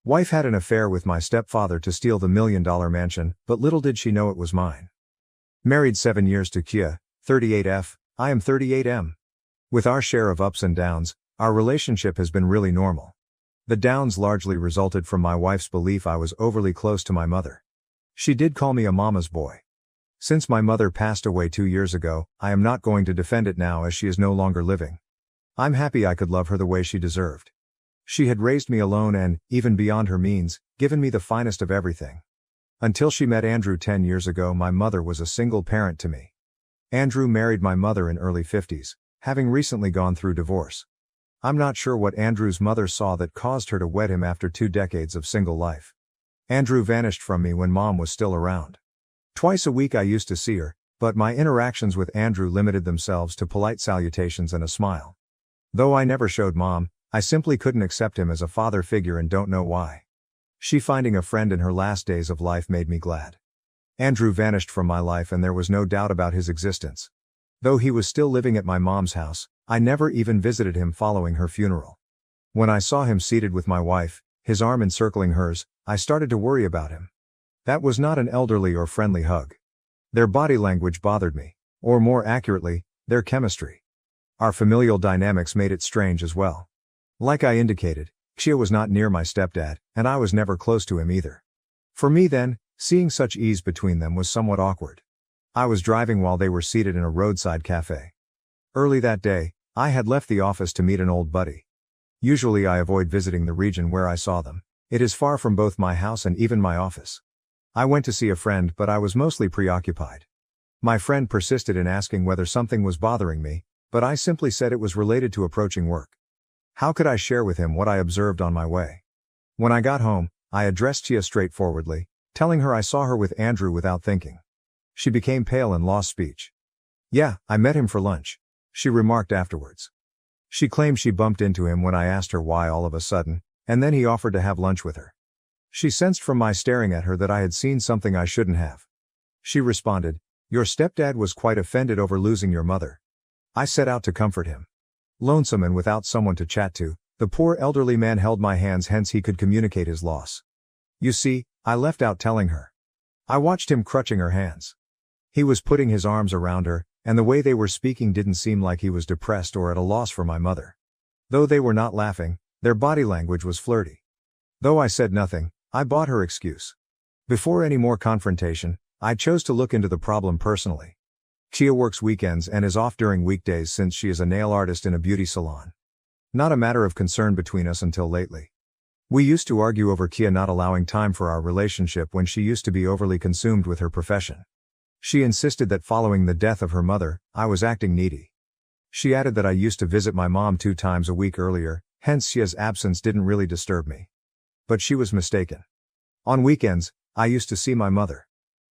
Wife had an affair with my stepfather to steal the $1 million mansion, but little did she know it was mine. Married 7 years to Kia, 38F, I am 38M. With our share of ups and downs, our relationship has been really normal. The downs largely resulted from my wife's belief I was overly close to my mother. She did call me a mama's boy. Since my mother passed away 2 years ago, I am not going to defend it now as she is no longer living. I'm happy I could love her the way she deserved. She had raised me alone and, even beyond her means, given me the finest of everything. Until she met Andrew 10 years ago, my mother was a single parent to me. Andrew married my mother in early 50s, having recently gone through divorce. I'm not sure what Andrew's mother saw that caused her to wed him after 2 decades of single life. Andrew vanished from me when Mom was still around. Twice a week I used to see her, but my interactions with Andrew limited themselves to polite salutations and a smile. Though I never showed Mom, I simply couldn't accept him as a father figure and don't know why. She finding a friend in her last days of life made me glad. Andrew vanished from my life and there was no doubt about his existence. Though he was still living at my mom's house, I never even visited him following her funeral. When I saw him seated with my wife, his arm encircling hers, I started to worry about him. That was not an elderly or friendly hug. Their body language bothered me, or more accurately, their chemistry. Our familial dynamics made it strange as well. Like I indicated, Chia was not near my stepdad, and I was never close to him either. For me then, seeing such ease between them was somewhat awkward. I was driving while they were seated in a roadside cafe. Early that day, I had left the office to meet an old buddy. Usually I avoid visiting the region where I saw them. It is far from both my house and even my office. I went to see a friend, but I was mostly preoccupied. My friend persisted in asking whether something was bothering me, but I simply said it was related to approaching work. How could I share with him what I observed on my way? When I got home, I addressed Chia straightforwardly, telling her I saw her with Andrew without thinking. She became pale and lost speech. "Yeah, I met him for lunch," she remarked afterwards. She claimed she bumped into him when I asked her why all of a sudden, and then he offered to have lunch with her. She sensed from my staring at her that I had seen something I shouldn't have. She responded, "Your stepdad was quite offended over losing your mother." I set out to comfort him. Lonesome and without someone to chat to, the poor elderly man held my hands, hence he could communicate his loss. You see, I left out telling her. I watched him crutching her hands. He was putting his arms around her, and the way they were speaking didn't seem like he was depressed or at a loss for my mother. Though they were not laughing, their body language was flirty. Though I said nothing, I bought her excuse. Before any more confrontation, I chose to look into the problem personally. Chia works weekends and is off during weekdays since she is a nail artist in a beauty salon. Not a matter of concern between us until lately. We used to argue over Kia not allowing time for our relationship when she used to be overly consumed with her profession. She insisted that following the death of her mother, I was acting needy. She added that I used to visit my mom 2 times a week earlier, hence Chia's absence didn't really disturb me. But she was mistaken. On weekends, I used to see my mother.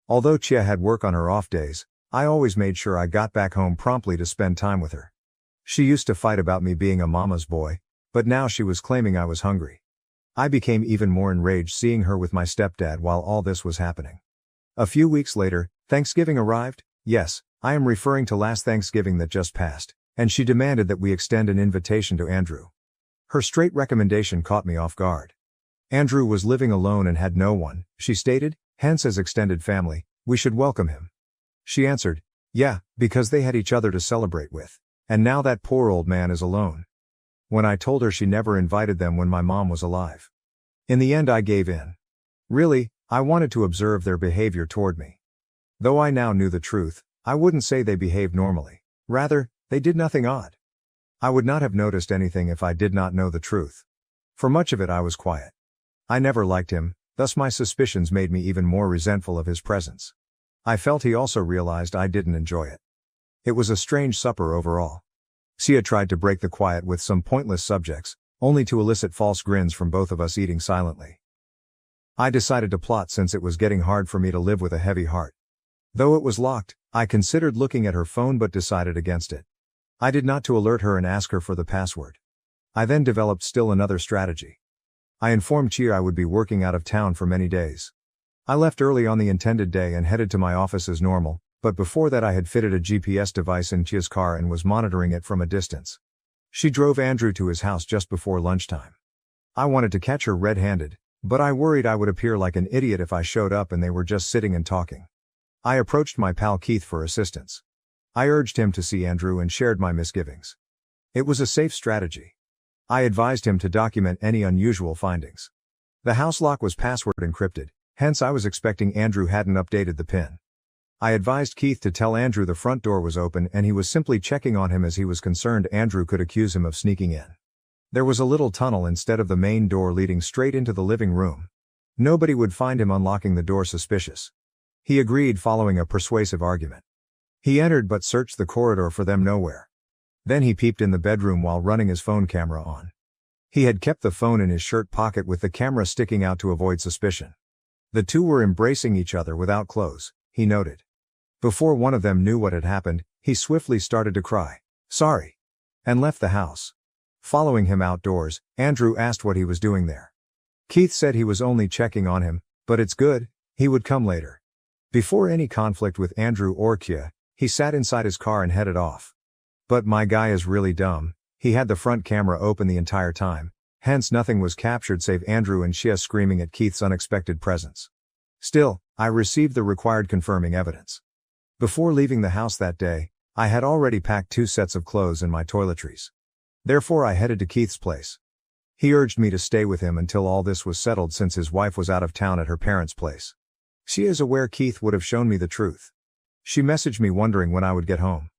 Although Chia had work on her off days, I always made sure I got back home promptly to spend time with her. She used to fight about me being a mama's boy, but now she was claiming I was hungry. I became even more enraged seeing her with my stepdad while all this was happening. A few weeks later, Thanksgiving arrived. Yes, I am referring to last Thanksgiving that just passed, and she demanded that we extend an invitation to Andrew. Her straight recommendation caught me off guard. Andrew was living alone and had no one, she stated, hence as extended family, we should welcome him. She answered, yeah, because they had each other to celebrate with. And now that poor old man is alone. When I told her she never invited them when my mom was alive. In the end I gave in. Really, I wanted to observe their behavior toward me. Though I now knew the truth, I wouldn't say they behaved normally. Rather, they did nothing odd. I would not have noticed anything if I did not know the truth. For much of it I was quiet. I never liked him, thus my suspicions made me even more resentful of his presence. I felt he also realized I didn't enjoy it. It was a strange supper overall. Sia tried to break the quiet with some pointless subjects, only to elicit false grins from both of us eating silently. I decided to plot since it was getting hard for me to live with a heavy heart. Though it was locked, I considered looking at her phone but decided against it. I did not to alert her and ask her for the password. I then developed still another strategy. I informed Chia I would be working out of town for many days. I left early on the intended day and headed to my office as normal, but before that I had fitted a GPS device in Chia's car and was monitoring it from a distance. She drove Andrew to his house just before lunchtime. I wanted to catch her red-handed, But I worried I would appear like an idiot if I showed up and they were just sitting and talking. I approached my pal Keith for assistance. I urged him to see Andrew and shared my misgivings. It was a safe strategy. I advised him to document any unusual findings. The house lock was password encrypted, hence I was expecting Andrew hadn't updated the PIN. I advised Keith to tell Andrew the front door was open and he was simply checking on him as he was concerned Andrew could accuse him of sneaking in. There was a little tunnel instead of the main door leading straight into the living room. Nobody would find him unlocking the door suspicious. He agreed following a persuasive argument. He entered but searched the corridor for them nowhere. Then he peeped in the bedroom while running his phone camera on. He had kept the phone in his shirt pocket with the camera sticking out to avoid suspicion. The two were embracing each other without clothes, he noted. Before one of them knew what had happened, he swiftly started to cry, "Sorry," and left the house. Following him outdoors, Andrew asked what he was doing there. Keith said he was only checking on him, but it's good, he would come later. Before any conflict with Andrew or Kia, he sat inside his car and headed off. But my guy is really dumb, he had the front camera open the entire time, hence nothing was captured save Andrew and Shia screaming at Keith's unexpected presence. Still, I received the required confirming evidence. Before leaving the house that day, I had already packed 2 sets of clothes and my toiletries. Therefore I headed to Keith's place. He urged me to stay with him until all this was settled since his wife was out of town at her parents' place. She is aware Keith would have shown me the truth. She messaged me wondering when I would get home.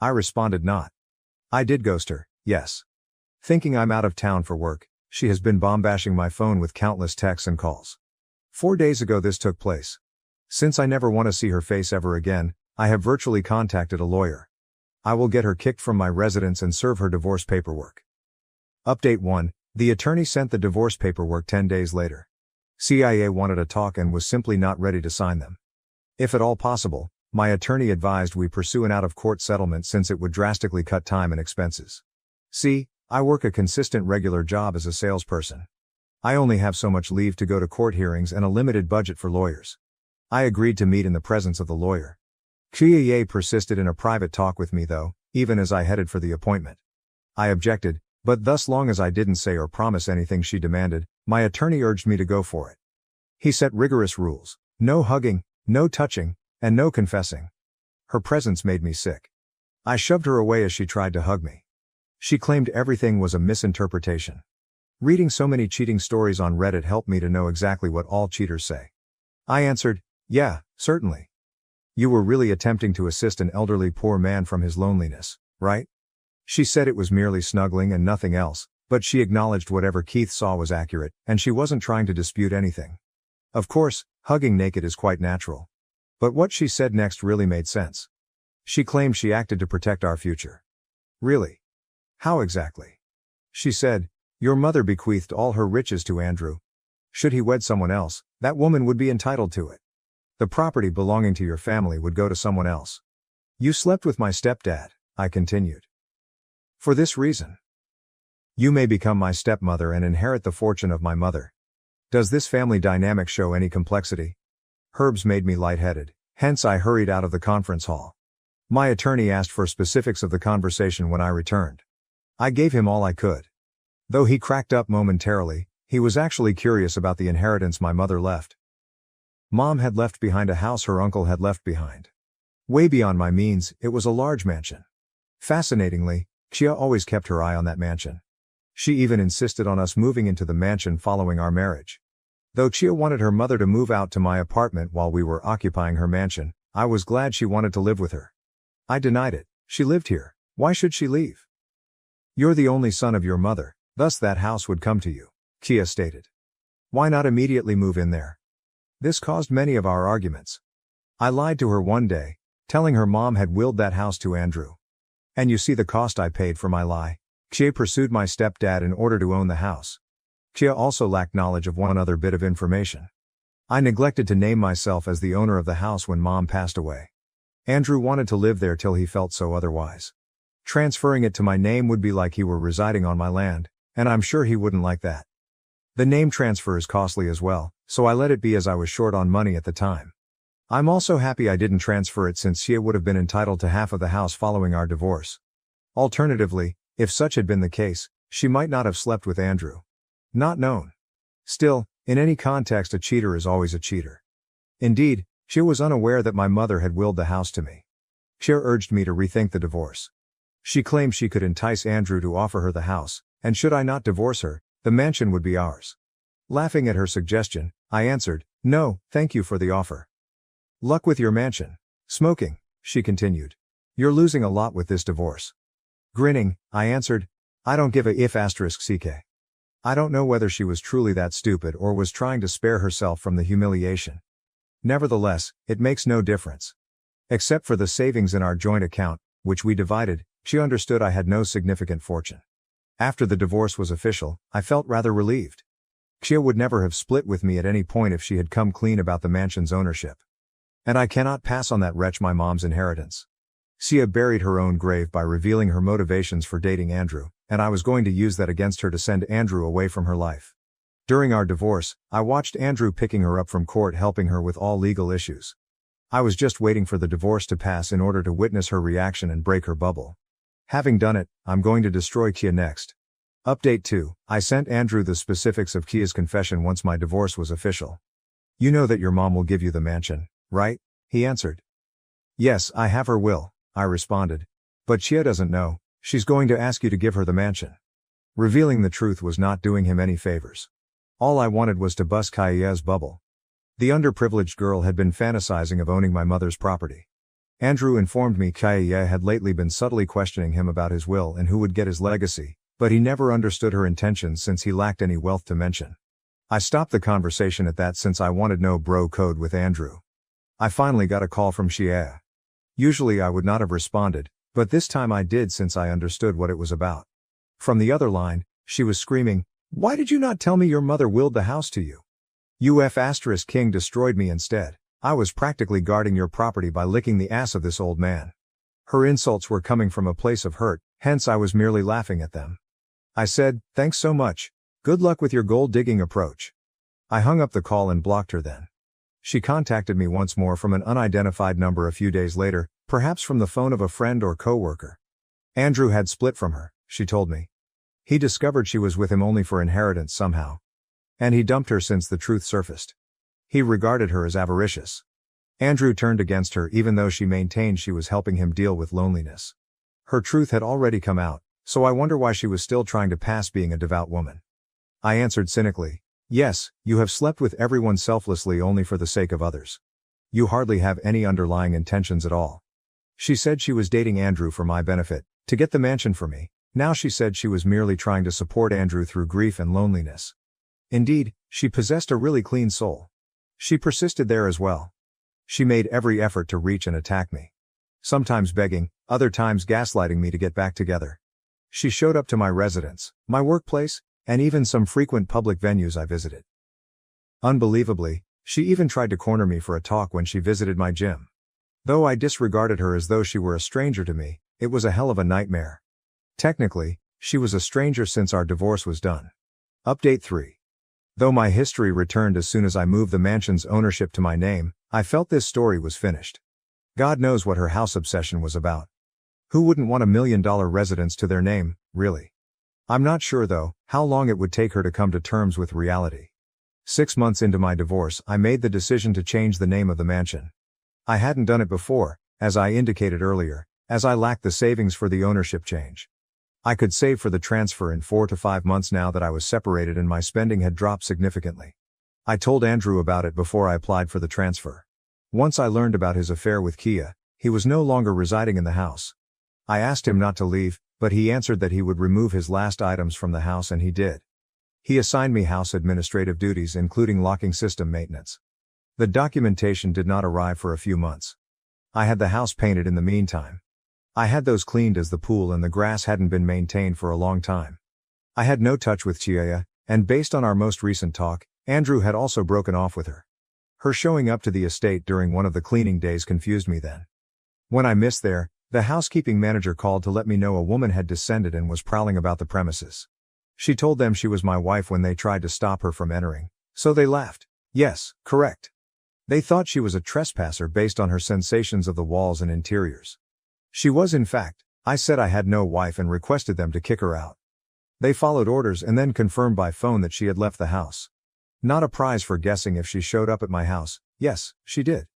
I responded not. I did ghost her, yes. Thinking I'm out of town for work, she has been bombashing my phone with countless texts and calls. 4 days ago this took place. Since I never want to see her face ever again, I have virtually contacted a lawyer. I will get her kicked from my residence and serve her divorce paperwork. Update 1. The attorney sent the divorce paperwork 10 days later. CIA wanted a talk and was simply not ready to sign them. If at all possible, my attorney advised we pursue an out-of-court settlement since it would drastically cut time and expenses. See, I work a consistent regular job as a salesperson. I only have so much leave to go to court hearings and a limited budget for lawyers. I agreed to meet in the presence of the lawyer. Kia persisted in a private talk with me though, even as I headed for the appointment. I objected, but thus long as I didn't say or promise anything she demanded, my attorney urged me to go for it. He set rigorous rules: no hugging, no touching, and no confessing. Her presence made me sick. I shoved her away as she tried to hug me. She claimed everything was a misinterpretation. Reading so many cheating stories on Reddit helped me to know exactly what all cheaters say. I answered, "Yeah, certainly. You were really attempting to assist an elderly poor man from his loneliness, right?" She said it was merely snuggling and nothing else, but she acknowledged whatever Keith saw was accurate, and she wasn't trying to dispute anything. Of course, hugging naked is quite natural. But what she said next really made sense. She claimed she acted to protect our future. Really? How exactly? She said, "Your mother bequeathed all her riches to Andrew. Should he wed someone else, that woman would be entitled to it. The property belonging to your family would go to someone else. You slept with my stepdad," I continued. "For this reason. You may become my stepmother and inherit the fortune of my mother. Does this family dynamic show any complexity?" Herbs made me lightheaded, hence I hurried out of the conference hall. My attorney asked for specifics of the conversation when I returned. I gave him all I could. Though he cracked up momentarily, he was actually curious about the inheritance my mother left. Mom had left behind a house her uncle had left behind. Way beyond my means, it was a large mansion. Fascinatingly, Chia always kept her eye on that mansion. She even insisted on us moving into the mansion following our marriage. Though Chia wanted her mother to move out to my apartment while we were occupying her mansion, I was glad she wanted to live with her. I denied it. She lived here. Why should she leave? You're the only son of your mother, thus that house would come to you, Kia stated. Why not immediately move in there? This caused many of our arguments. I lied to her one day, telling her mom had willed that house to Andrew. And you see the cost I paid for my lie. Kia pursued my stepdad in order to own the house. Kia also lacked knowledge of one other bit of information. I neglected to name myself as the owner of the house when Mom passed away. Andrew wanted to live there till he felt so otherwise. Transferring it to my name would be like he were residing on my land, and I'm sure he wouldn't like that. The name transfer is costly as well, so I let it be as I was short on money at the time. I'm also happy I didn't transfer it since Sia would have been entitled to half of the house following our divorce. Alternatively, if such had been the case, she might not have slept with Andrew. Not known. Still, In any context, a cheater is always a cheater. Indeed, Chia was unaware that my mother had willed the house to me. Chia urged me to rethink the divorce. She claimed she could entice Andrew to offer her the house, and should I not divorce her, the mansion would be ours. Laughing at her suggestion, I answered, "No, thank you for the offer." "Luck with your mansion." "Smoking," she continued. "You're losing a lot with this divorce." Grinning, I answered, "I don't give a if *ck." I don't know whether she was truly that stupid or was trying to spare herself from the humiliation. Nevertheless, it makes no difference. Except for the savings in our joint account, which we divided, she understood I had no significant fortune. After the divorce was official, I felt rather relieved. Chia would never have split with me at any point if she had come clean about the mansion's ownership. And I cannot pass on that wretch my mom's inheritance. Sia buried her own grave by revealing her motivations for dating Andrew, and I was going to use that against her to send Andrew away from her life. During our divorce, I watched Andrew picking her up from court, helping her with all legal issues. I was just waiting for the divorce to pass in order to witness her reaction and break her bubble. Having done it, I'm going to destroy Kia next. Update 2. I sent Andrew the specifics of Kia's confession once my divorce was official. "You know that your mom will give you the mansion, right?" he answered. "Yes, I have her will," I responded. "But Chia doesn't know, she's going to ask you to give her the mansion." Revealing the truth was not doing him any favors. All I wanted was to bust Kia's bubble. The underprivileged girl had been fantasizing of owning my mother's property. Andrew informed me Kia had lately been subtly questioning him about his will and who would get his legacy, but he never understood her intentions since he lacked any wealth to mention. I stopped the conversation at that since I wanted no bro code with Andrew. I finally got a call from Chia. Usually I would not have responded, but this time I did since I understood what it was about. From the other line, she was screaming, "Why did you not tell me your mother willed the house to you? King destroyed me instead. I was practically guarding your property by licking the ass of this old man." Her insults were coming from a place of hurt, hence I was merely laughing at them. I said, "Thanks so much. Good luck with your gold-digging approach." I hung up the call and blocked her then. She contacted me once more from an unidentified number a few days later, perhaps from the phone of a friend or co-worker. Andrew had split from her, she told me. He discovered she was with him only for inheritance somehow. And he dumped her since the truth surfaced. He regarded her as avaricious. Andrew turned against her even though she maintained she was helping him deal with loneliness. Her truth had already come out, so I wonder why she was still trying to pass being a devout woman. I answered cynically, "Yes, you have slept with everyone selflessly only for the sake of others. You hardly have any underlying intentions at all." She said she was dating Andrew for my benefit, to get the mansion for me. Now she said she was merely trying to support Andrew through grief and loneliness. Indeed, she possessed a really clean soul. She persisted there as well. She made every effort to reach and attack me. Sometimes begging, other times gaslighting me to get back together. She showed up to my residence, my workplace, and even some frequent public venues I visited. Unbelievably, she even tried to corner me for a talk when she visited my gym. Though I disregarded her as though she were a stranger to me, it was a hell of a nightmare. Technically, she was a stranger since our divorce was done. Update 3. Though my history returned as soon as I moved the mansion's ownership to my name, I felt this story was finished. God knows what her house obsession was about. Who wouldn't want $1 million residence to their name, really? I'm not sure though, how long it would take her to come to terms with reality. 6 months into my divorce, I made the decision to change the name of the mansion. I hadn't done it before, as I indicated earlier, as I lacked the savings for the ownership change. I could save for the transfer in 4 to 5 months now that I was separated and my spending had dropped significantly. I told Andrew about it before I applied for the transfer. Once I learned about his affair with Kia, he was no longer residing in the house. I asked him not to leave, but he answered that he would remove his last items from the house, and he did. He assigned me house administrative duties including locking system maintenance. The documentation did not arrive for a few months. I had the house painted in the meantime. I had those cleaned as the pool and the grass hadn't been maintained for a long time. I had no touch with Chia, and based on our most recent talk, Andrew had also broken off with her. Her showing up to the estate during one of the cleaning days confused me then. When I missed there, the housekeeping manager called to let me know a woman had descended and was prowling about the premises. She told them she was my wife when they tried to stop her from entering, so they laughed. Yes, correct. They thought she was a trespasser based on her sensations of the walls and interiors. She was in fact. I said I had no wife and requested them to kick her out. They followed orders and then confirmed by phone that she had left the house. Not a prize for guessing if she showed up at my house. Yes, she did.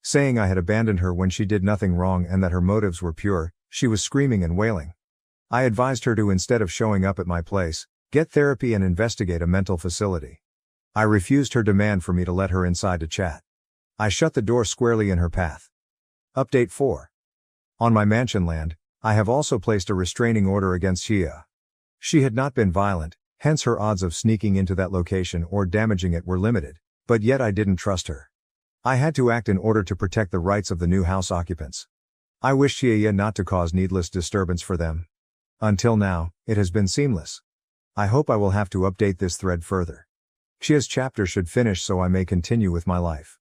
Saying I had abandoned her when she did nothing wrong and that her motives were pure, she was screaming and wailing. I advised her to, instead of showing up at my place, get therapy and investigate a mental facility. I refused her demand for me to let her inside to chat. I shut the door squarely in her path. Update 4. On my mansion land, I have also placed a restraining order against Xia. She had not been violent, hence her odds of sneaking into that location or damaging it were limited, but yet I didn't trust her. I had to act in order to protect the rights of the new house occupants. I wished Xia not to cause needless disturbance for them. Until now, it has been seamless. I hope I will have to update this thread further. Xia's chapter should finish so I may continue with my life.